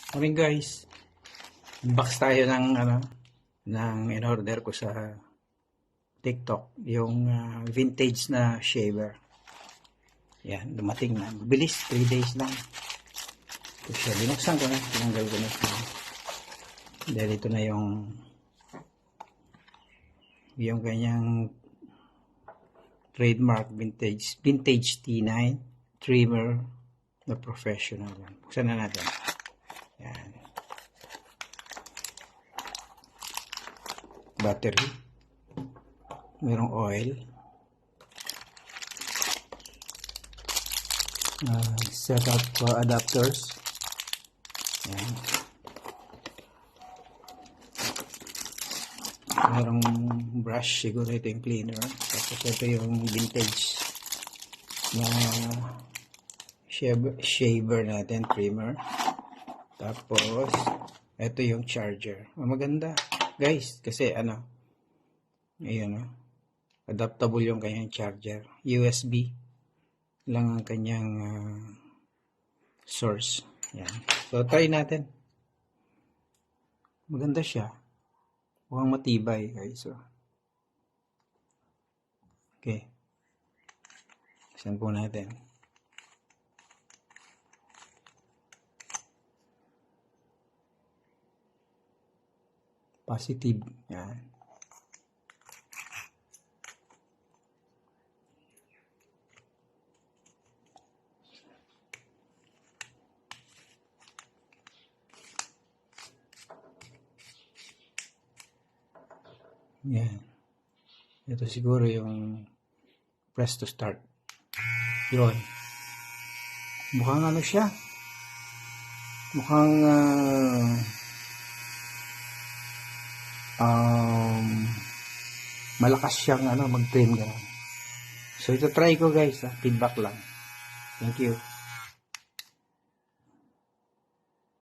Morning guys. Unbox tayo ng in-order ko sa TikTok, yung vintage na shaver. Yan, dumating na. Bilis, 3 days lang. Ito siya, binuksan ko na, tinanggal ko na siya. Dahil ito na yung kanyang trademark vintage T9 trimmer na professional. Buksan na natin. Yan. Battery. Merong oil. Setup adapters. Yan. Merong brush. Siguro ito yung cleaner. Tapos ito yung vintage na shaver natin, trimmer. Tapos ito yung charger. Maganda guys kasi ayan, adaptable yung kanyang charger, USB lang ang kanyang source. Yan, so try natin. Maganda siya, mukhang matibay guys. So okay, saan po natin. Positive. Yan. Yan. Ito siguro yung press to start. Yun. Mukhang siya. Mukhang malakas siyang mag-trim gano'n. So ito try ko guys, feedback lang. Thank you.